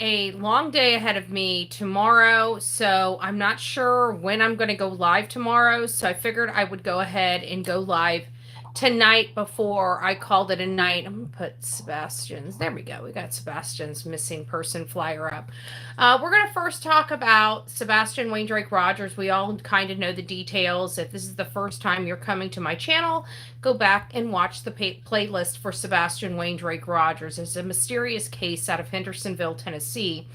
a long day ahead of me tomorrow, so I'm not sure when I'm going to go live tomorrow. So I figured I would go ahead and go live tonight before I called it a night. I'm going to put Sebastian's. There we go. We got Sebastian's missing person flyer up. We're going to first talk about Sebastian Wayne Drake Rogers. We all kind of know the details. If this is the first time you're coming to my channel, go back and watch the playlist for Sebastian Wayne Drake Rogers. It's a mysterious case out of Hendersonville, Tennessee.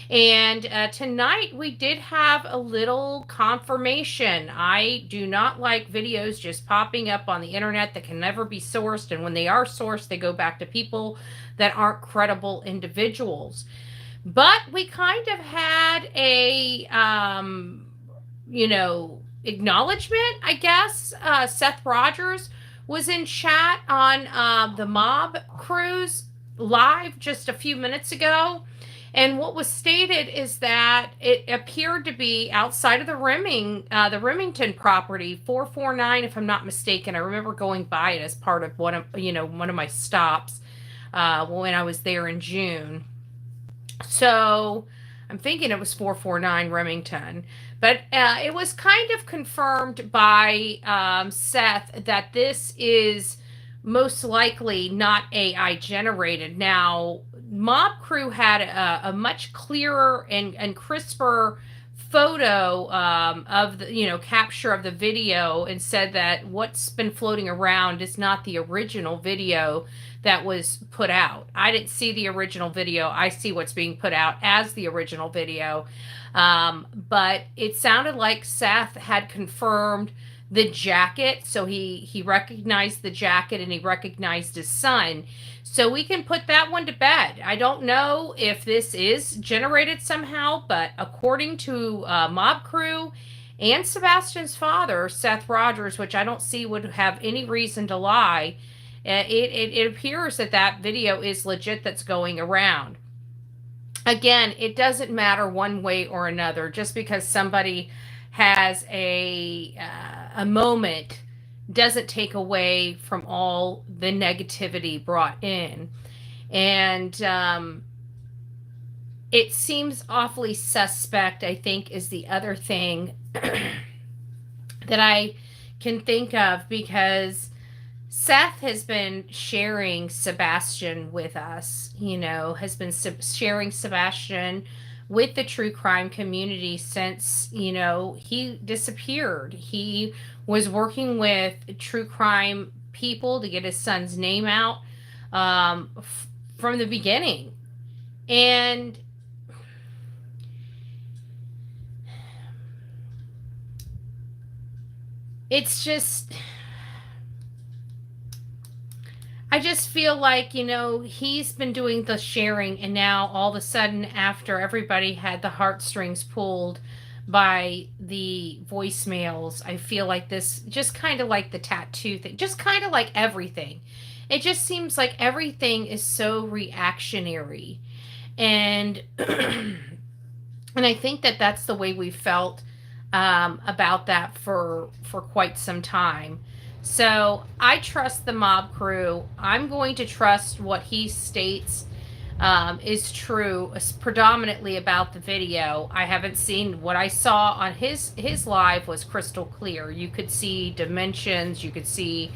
And tonight we did have a little confirmation. I do not like videos just popping up on the internet that can never be sourced. And when they are sourced, they go back to people that aren't credible individuals. But we kind of had a, acknowledgement, I guess. Seth Rogers was in chat on the mob cruise live just a few minutes ago. And what was stated is that it appeared to be outside of the Remington property, 449, if I'm not mistaken. I remember going by it as part of one of my stops when I was there in June. So I'm thinking it was 449 Remington. But it was kind of confirmed by Seth that this is most likely not AI generated. Now, Mob Crew had a much clearer and crisper photo of the capture of the video, and said that what's been floating around is not the original video that was put out. I didn't see the original video. I see what's being put out as the original video. But it sounded like Seth had confirmed the jacket. So he recognized the jacket and he recognized his son. So we can put that one to bed. I don't know if this is generated somehow, but according to Mob Crew and Sebastian's father, Seth Rogers, which I don't see would have any reason to lie, it appears that video is legit, that's going around. Again, it doesn't matter one way or another. Just because somebody has a moment doesn't take away from all the negativity brought in. And it seems awfully suspect, I think, is the other thing that I can think of, because Seth has been sharing Sebastian with us, has been sharing Sebastian with the true crime community since, he disappeared. He was working with true crime people to get his son's name out from the beginning. And it's just, I just feel like, he's been doing the sharing, and now all of a sudden, after everybody had the heartstrings pulled by the voicemails, I feel like this, just kind of like the tattoo thing, just kind of like everything. It just seems like everything is so reactionary. And and I think that that's the way we felt about that for quite some time. So I trust the Mob Crew. I'm going to trust what he states is true, predominantly about the video. I haven't seen, what I saw on his live was crystal clear. You could see dimensions. You could see,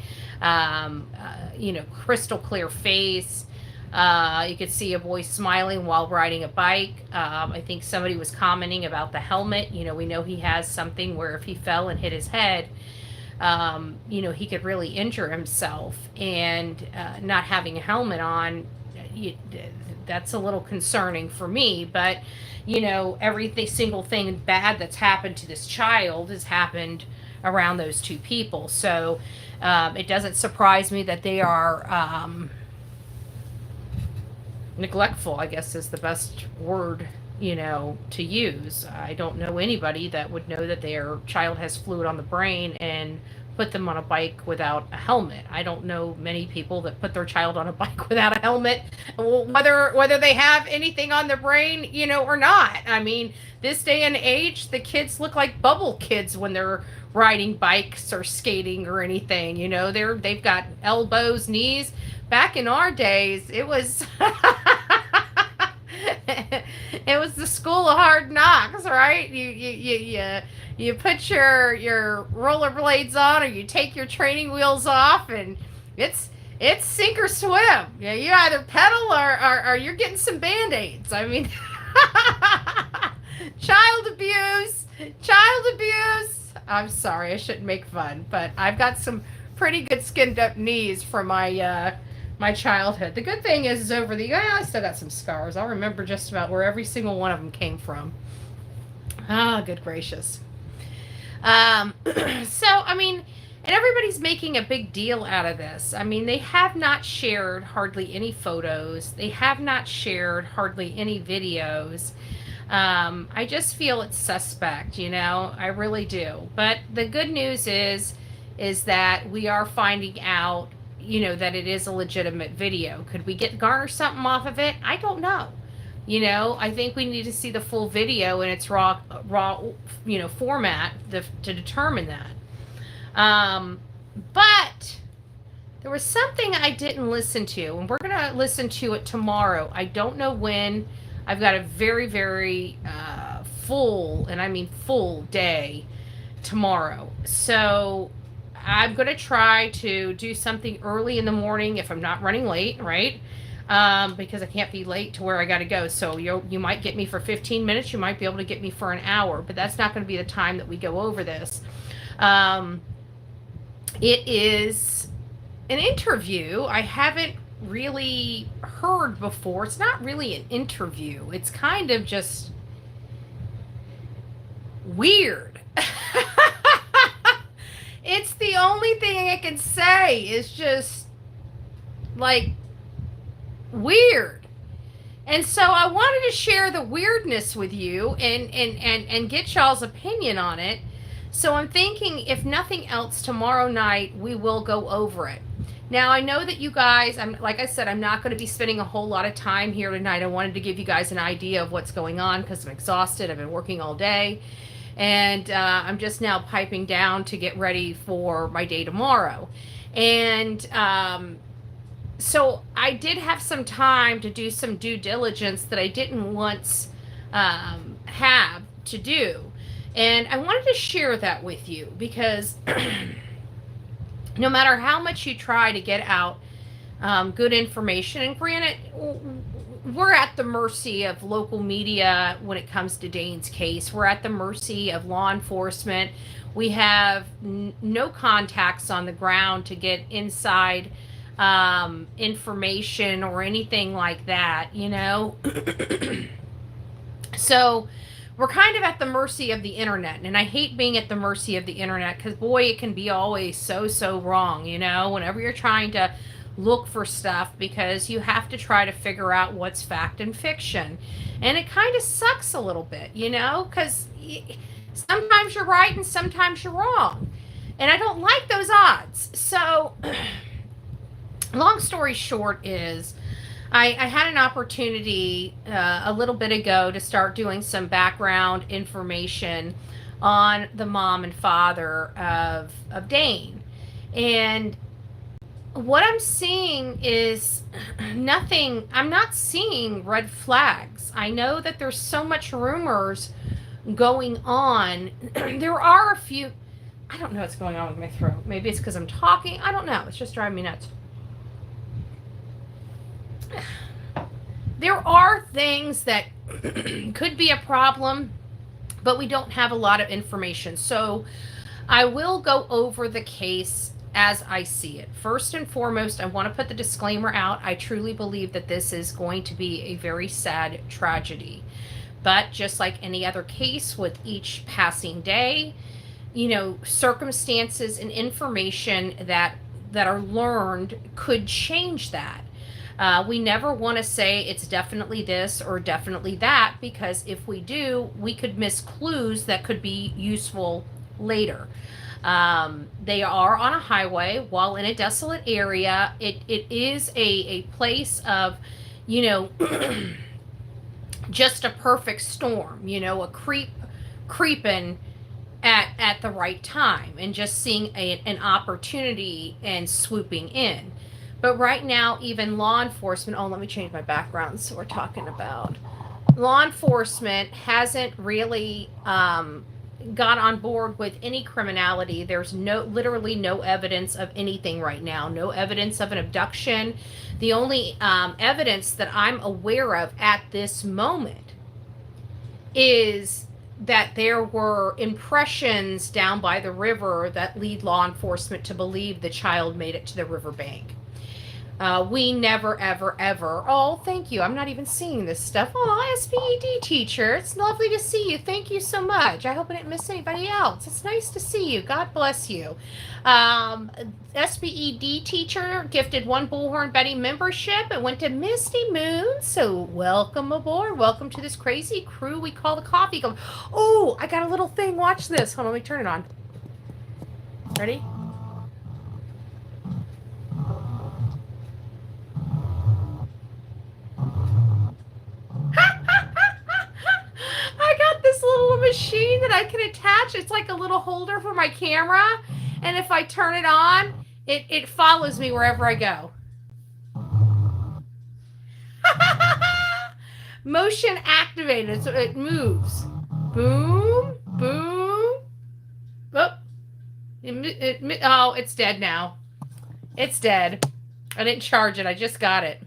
crystal clear face. You could see a boy smiling while riding a bike. I think somebody was commenting about the helmet. We know he has something where if he fell and hit his head, he could really injure himself. And not having a helmet on, that's a little concerning for me. But every single thing bad that's happened to this child has happened around those two people. So it doesn't surprise me that they are neglectful, I guess is the best word to use. I don't know anybody that would know that their child has fluid on the brain and put them on a bike without a helmet. I don't know many people that put their child on a bike without a helmet, whether they have anything on their brain, or not. I mean, this day and age, the kids look like bubble kids when they're riding bikes or skating or anything. They've got elbows, knees. Back in our days, it was It was the school of hard knocks, right? You put your rollerblades on, or you take your training wheels off, and it's it's sink or swim. Yeah, you either pedal or you're getting some band-aids. I mean, child abuse, child abuse. I'm sorry, I shouldn't make fun, but I've got some pretty good skinned up knees from my childhood. The good thing is over the I still got some scars. I'll remember just about where every single one of them came from. Ah, good gracious. So I mean, and everybody's making a big deal out of this. I mean, they have not shared hardly any photos. They have not shared hardly any videos. I just feel it's suspect, you know, I really do. But the good news is that we are finding out, you know, that it is a legitimate video. Could we garner something off of it? I don't know. You know, I think we need to see the full video in its raw, you know, format to determine that. But there was something I didn't listen to, and we're going to listen to it tomorrow. I don't know when. I've got a very, very full, and I mean full day tomorrow. So I'm going to try to do something early in the morning if I'm not running late, right? Because I can't be late to where I got to go. So you might get me for 15 minutes. You might be able to get me for an hour, but that's not going to be the time that we go over this. It is an interview I haven't really heard before. It's not really an interview. It's kind of just weird. It's the only thing I can say is just like weird. And so I wanted to share the weirdness with you and get y'all's opinion on it. So I'm thinking, if nothing else, tomorrow night we will go over it. Now, I know that you guys, like I said, I'm not going to be spending a whole lot of time here tonight. I wanted to give you guys an idea of what's going on because I'm exhausted. I've been working all day. And I'm just now piping down to get ready for my day tomorrow. And so I did have some time to do some due diligence that I didn't once have to do. And I wanted to share that with you because no matter how much you try to get out good information, and granted, we're at the mercy of local media when it comes to Dane's case. We're at the mercy of law enforcement. We have no contacts on the ground to get inside information or anything like that, you know? So we're kind of at the mercy of the internet, and I hate being at the mercy of the internet because, boy, it can be always so wrong, you know, whenever you're trying to look for stuff, because you have to try to figure out what's fact and fiction. And it kind of sucks a little bit, you know, because sometimes you're right and sometimes you're wrong. And I don't like those odds. So, long story short is, I had an opportunity a little bit ago to start doing some background information on the mom and father of Dane. And what I'm seeing is nothing. I'm not seeing red flags. I know that there's so much rumors going on. There are a few. I don't know what's going on with my throat. Maybe it's because I'm talking. I don't know. It's just driving me nuts. There are things that could be a problem, but we don't have a lot of information. So I will go over the case as I see it. First and foremost, I want to put the disclaimer out. I truly believe that this is going to be a very sad tragedy. But just like any other case, with each passing day, you know, circumstances and information that are learned could change that. We never want to say it's definitely this or definitely that, because if we do, we could miss clues that could be useful later. They are on a highway while in a desolate area. It is a place of, you know, just a perfect storm, you know, a creeping at the right time and just seeing an opportunity and swooping in. But right now, even law enforcement, let me change my background. So we're talking about law enforcement hasn't really got on board with any criminality. There's literally no evidence of anything right now. No evidence of an abduction. The only evidence that I'm aware of at this moment is that there were impressions down by the river that lead law enforcement to believe the child made it to the riverbank. We never, ever, ever. Oh, thank you. I'm not even seeing this stuff. Oh, SPED teacher. It's lovely to see you. Thank you so much. I hope I didn't miss anybody else. It's nice to see you. God bless you. SPED teacher gifted 1 Bullhorn Betty membership. It went to Misty Moon. So welcome aboard. Welcome to this crazy crew we call the Coffee Club. Oh, I got a little thing. Watch this. Hold on. Let me turn it on. Ready? I got this little machine that I can attach. It's like a little holder for my camera. And if I turn it on, it follows me wherever I go. Motion activated, so it moves. Boom, boom. Oh, oh, it's dead now. It's dead. I didn't charge it. I just got it.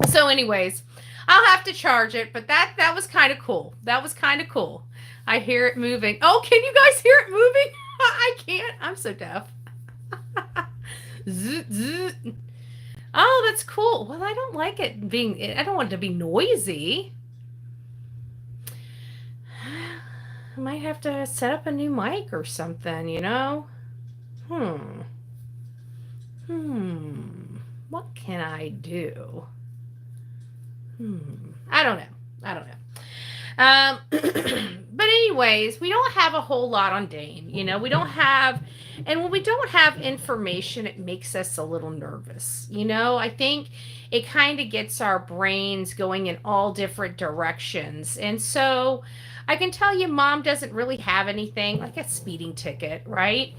So anyways, I'll have to charge it, but that was kind of cool. That was kind of cool. I hear it moving. Oh, can you guys hear it moving? I can't. I'm so deaf. Zzz, zzz. Oh, that's cool. Well, I don't like it being, I don't want it to be noisy. I might have to set up a new mic or something, you know? What can I do? I don't know. But anyways, we don't have a whole lot on Dane. You know, we don't have, and when we don't have information, it makes us a little nervous. You know, I think it kind of gets our brains going in all different directions. And so I can tell you, Mom doesn't really have anything like a speeding ticket, right?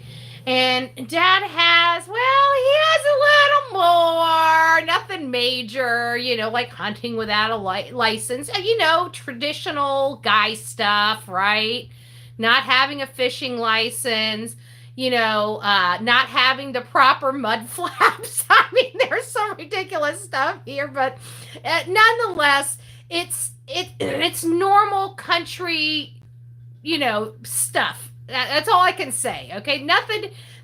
And Dad has, well, he has a little more, nothing major, you know, like hunting without a license, you know, traditional guy stuff, right? Not having a fishing license, you know, not having the proper mud flaps. I mean, there's some ridiculous stuff here, but nonetheless, it's normal country, you know, stuff. That's all I can say. Okay.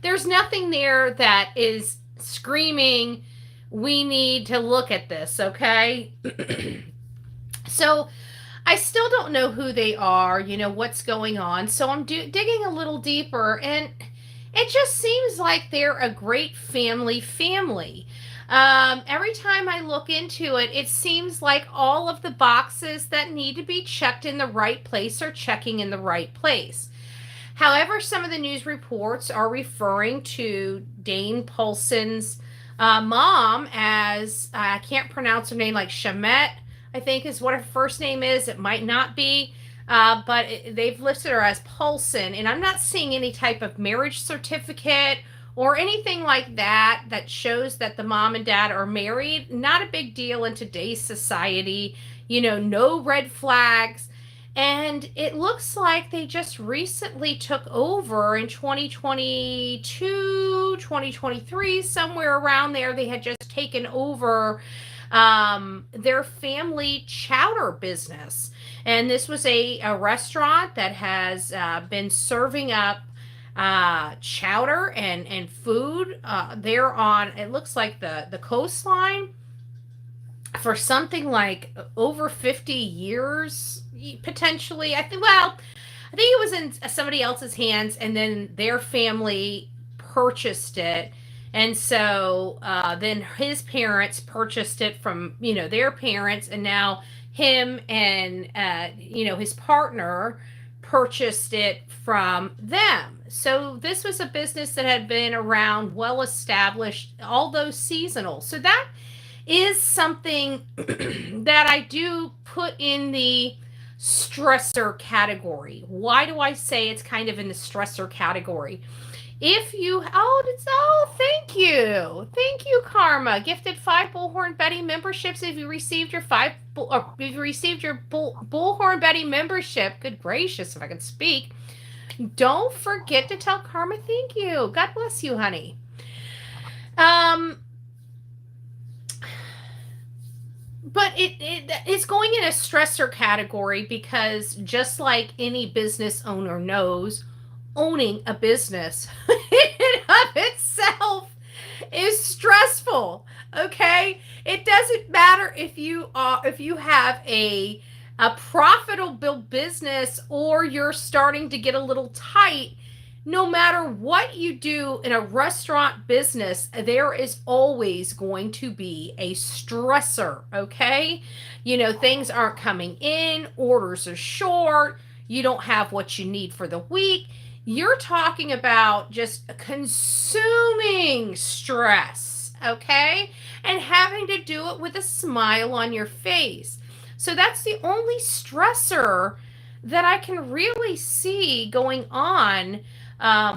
There's nothing there that is screaming, we need to look at this. Okay. So I still don't know who they are, you know, what's going on. So I'm digging a little deeper, and it just seems like they're a great family. Every time I look into it, it seems like all of the boxes that need to be checked in the right place are checking in the right place. However, some of the news reports are referring to Dane Paulsen's mom as, I can't pronounce her name, like Shamet, I think is what her first name is. It might not be, but they've listed her as Paulsen. And I'm not seeing any type of marriage certificate or anything like that that shows that the mom and dad are married. Not a big deal in today's society. You know, no red flags. And it looks like they just recently took over in 2022, 2023, somewhere around there. They had just taken over their family chowder business. And this was a restaurant that has been serving up chowder and food there on, it looks like the coastline for something like over 50 years. Potentially, I think it was in somebody else's hands, and then their family purchased it, and so then his parents purchased it from, you know, their parents, and now him and you know, his partner purchased it from them. So this was a business that had been around, well established, although seasonal. So that is something that I do put in the stressor category. Why do I say it's kind of in the stressor category? If you, thank you, Karma. Gifted 5 Bullhorn Betty memberships. If you received your Bullhorn Betty membership, good gracious, if I can speak, don't forget to tell Karma thank you. God bless you, honey. But it's going in a stressor category because just like any business owner knows, owning a business in of itself is stressful. Okay, it doesn't matter if you have a profitable business or you're starting to get a little tight. No matter what you do in a restaurant business, there is always going to be a stressor, okay? Things aren't coming in, orders are short, you don't have what you need for the week. You're talking about just consuming stress, okay? And having to do it with a smile on your face. So that's the only stressor that I can really see going on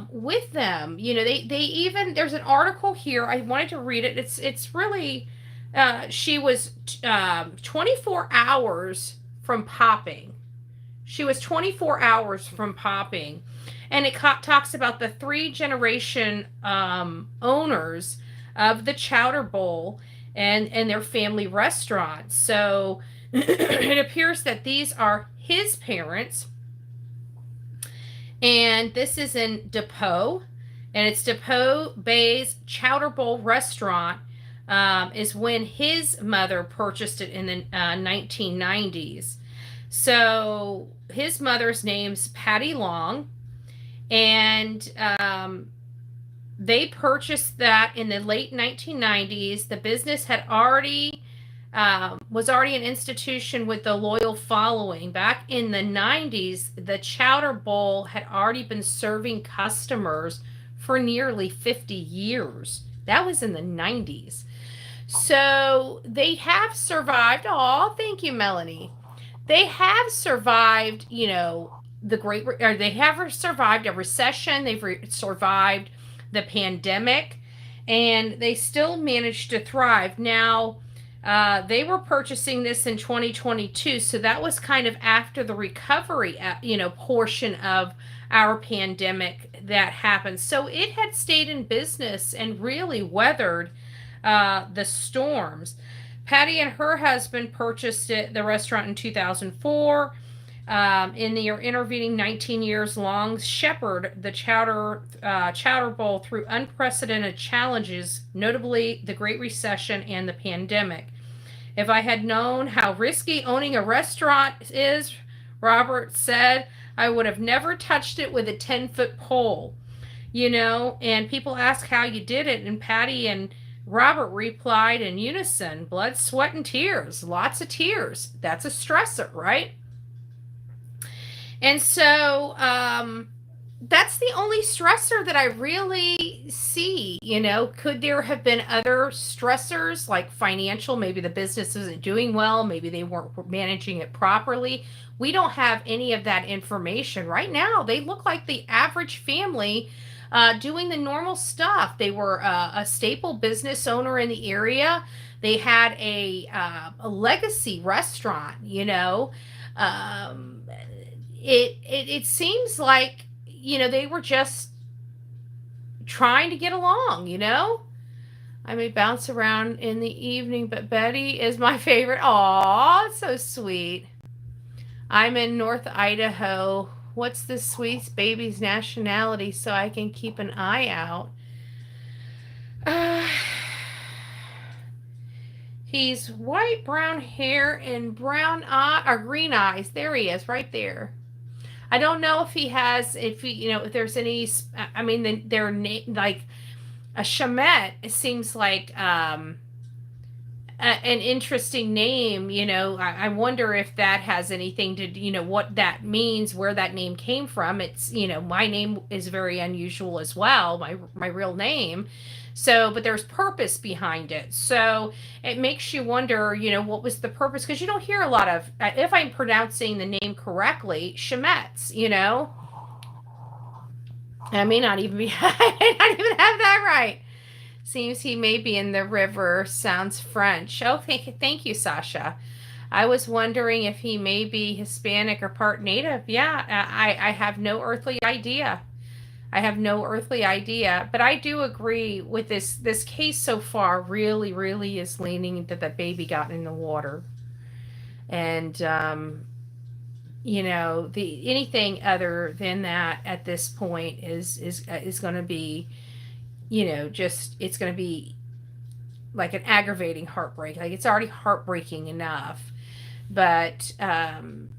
with them. They even, there's an article here. I wanted to read it. It's really, she was 24 hours from popping. She was 24 hours from popping. And it talks about the 3 generation owners of the Chowder Bowl and their family restaurant. So it appears that these are his parents. And this is in Depot. And it's Depot Bay's Chowder Bowl restaurant is when his mother purchased it in the 1990s. So his mother's name's Patty Long. And they purchased that in the late 1990s. The business had already was already an institution with a loyal following. Back in the 90s, the Chowder Bowl had already been serving customers for nearly 50 years. That was in the 90s. So they have survived. Oh, thank you, Melanie. They have survived, they have survived a recession. They've survived the pandemic, and they still managed to thrive. Now, they were purchasing this in 2022, so that was kind of after the recovery, portion of our pandemic that happened. So it had stayed in business and really weathered the storms. Patty and her husband purchased the restaurant in 2004. In the intervening 19 years, Long shepherded the Chowder Bowl through unprecedented challenges, notably the Great Recession and the pandemic. If I had known how risky owning a restaurant is, Robert said, I would have never touched it with a 10-foot pole. And people ask how you did it, and Patty and Robert replied in unison, blood, sweat, and tears. Lots of tears. That's a stressor, right? And so that's the only stressor that I really see. Could there have been other stressors like financial? Maybe the business isn't doing well. Maybe they weren't managing it properly. We don't have any of that information. Right now, they look like the average family doing the normal stuff. They were a staple business owner in the area. They had a legacy restaurant, it seems like they were just trying to get along. I may bounce around in the evening, but Betty is my favorite. Aw, it's so sweet. I'm in North Idaho. What's this sweet baby's nationality so I can keep an eye out? He's white, brown hair, and green eyes. There he is, right there. I don't know if there's any. I mean, they're like a Shamet. It seems like an interesting name. I wonder if that has anything to what that means, where that name came from. It's my name is very unusual as well. My real name. So, but there's purpose behind it. So it makes you wonder, what was the purpose? Because you don't hear a lot of, if I'm pronouncing the name correctly, Shemetz, I may not even be, I may not even have that right. Seems he may be in the river. Sounds French. Oh, thank you, Sasha. I was wondering if he may be Hispanic or part Native. Yeah, I have no earthly idea. I have no earthly idea, but I do agree with this case so far. Really, really is leaning that the baby got in the water, and the anything other than that at this point is going to be, just it's going to be like an aggravating heartbreak. Like it's already heartbreaking enough, but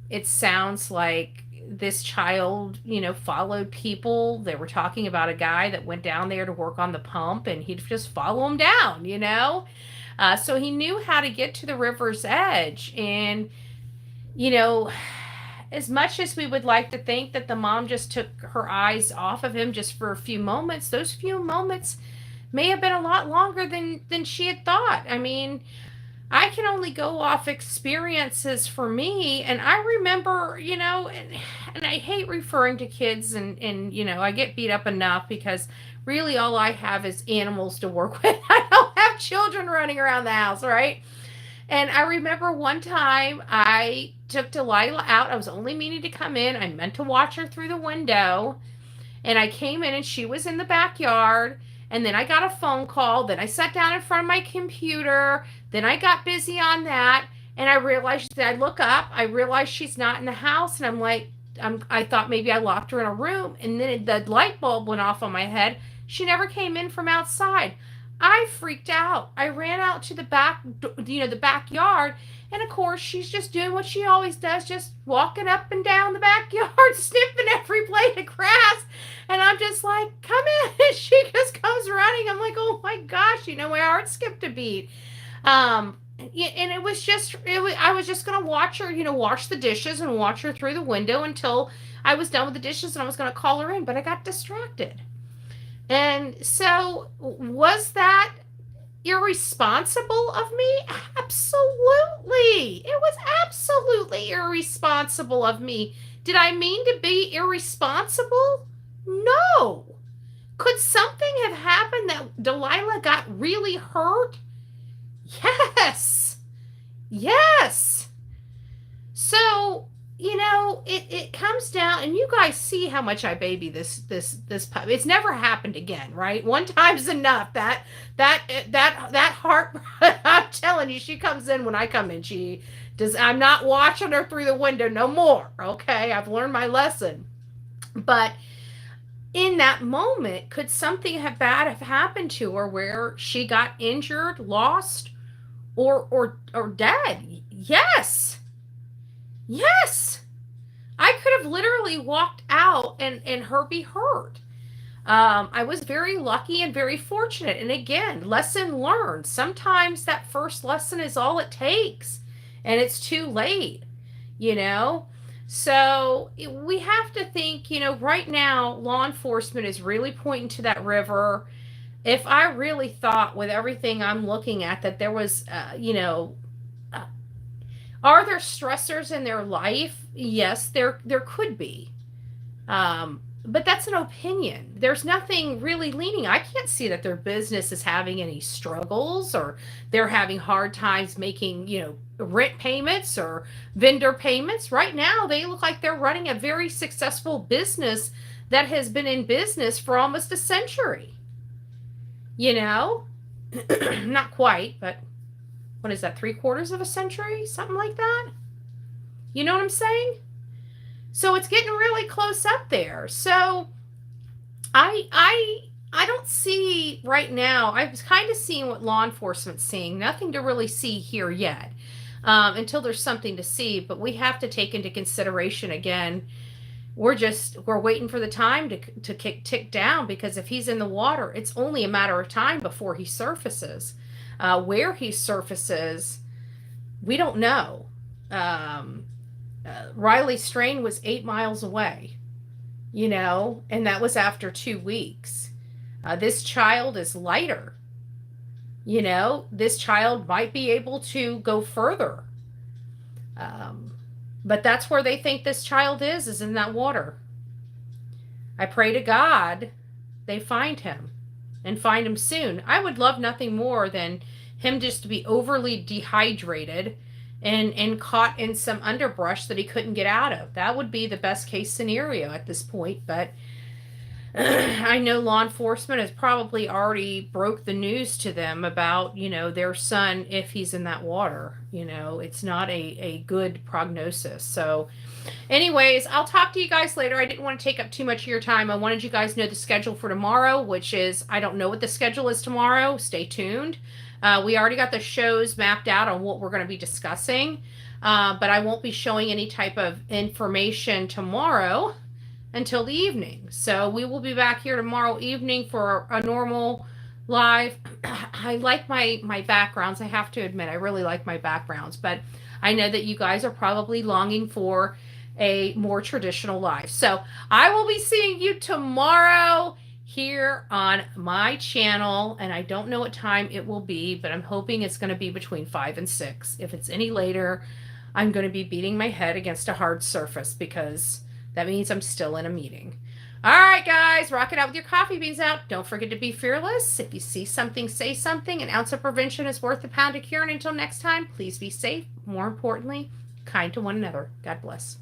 it sounds like this child, followed people. They were talking about a guy that went down there to work on the pump, and he'd just follow him down. So he knew how to get to the river's edge. And, you know, as much as we would like to think that the mom just took her eyes off of him just for a few moments, those few moments may have been a lot longer than she had thought. I mean, I can only go off experiences for me. And I remember, and I hate referring to kids, and I get beat up enough because really all I have is animals to work with. I don't have children running around the house, right? And I remember one time I took Delilah out. I was only meaning to come in. I meant to watch her through the window. And I came in and she was in the backyard. And then I got a phone call. Then I sat down in front of my computer. Then I got busy on that. And I realized that I look up. I realized she's not in the house. And I'm like, I thought maybe I locked her in a room. And then the light bulb went off on my head. She never came in from outside. I freaked out. I ran out to the the backyard. And of course, she's just doing what she always does, just walking up and down the backyard, sniffing every blade of grass. And I'm just like, come in. And she just comes running. I'm like, oh my gosh, my heart skipped a beat. And it was just, I was just going to watch her, wash the dishes and watch her through the window until I was done with the dishes and I was going to call her in, but I got distracted. And so, was that irresponsible of me? Absolutely. It was absolutely irresponsible of me. Did I mean to be irresponsible? No. Could something have happened that Delilah got really hurt? Yes. Yes. So, it comes down, and you guys see how much I baby this pup. It's never happened again, right? One time's enough. That heart. I'm telling you, she comes in when I come in. She does. I'm not watching her through the window no more. Okay, I've learned my lesson. But in that moment, could something bad have happened to her where she got injured, lost, or dead? Yes. Yes. I could have literally walked out and her be hurt. I was very lucky and very fortunate. And again, lesson learned. Sometimes that first lesson is all it takes, and it's too late, So we have to think, right now, law enforcement is really pointing to that river. If I really thought with everything I'm looking at that there was, are there stressors in their life? Yes, there could be. But that's an opinion. There's nothing really leaning. I can't see that their business is having any struggles or they're having hard times making, rent payments or vendor payments. Right now, they look like they're running a very successful business that has been in business for almost a century. Not quite, but what is that, 3/4 of a century? Something like that? You know what I'm saying? So it's getting really close up there. So I don't see right now. I was kind of seeing what law enforcement's seeing. Nothing to really see here yet, until there's something to see. But we have to take into consideration again. We're waiting for the time to tick down, because if he's in the water, it's only a matter of time before he surfaces. Where he surfaces, we don't know. Riley Strain was 8 miles away, and that was after 2 weeks. This child is lighter. This child might be able to go further. But that's where they think this child is in that water. I pray to God they find him and find him soon. I would love nothing more than him just to be overly dehydrated and caught in some underbrush that he couldn't get out of. That would be the best case scenario at this point, but I know law enforcement has probably already broke the news to them about, their son if he's in that water. It's not a good prognosis. So, anyways, I'll talk to you guys later. I didn't want to take up too much of your time. I wanted you guys to know the schedule for tomorrow, which is, I don't know what the schedule is tomorrow. Stay tuned. We already got the shows mapped out on what we're going to be discussing, but I won't be showing any type of information tomorrow until the evening. So we will be back here tomorrow evening for a normal live. I like my backgrounds. I have to admit, I really like my backgrounds, but I know that you guys are probably longing for a more traditional live. So I will be seeing you tomorrow here on my channel, and I don't know what time it will be, but I'm hoping it's going to be between 5 and 6. If it's any later, I'm going to be beating my head against a hard surface because that means I'm still in a meeting. All right, guys, rock it out with your coffee beans out. Don't forget to be fearless. If you see something, say something. An ounce of prevention is worth a pound of cure. And until next time, please be safe. More importantly, kind to one another. God bless.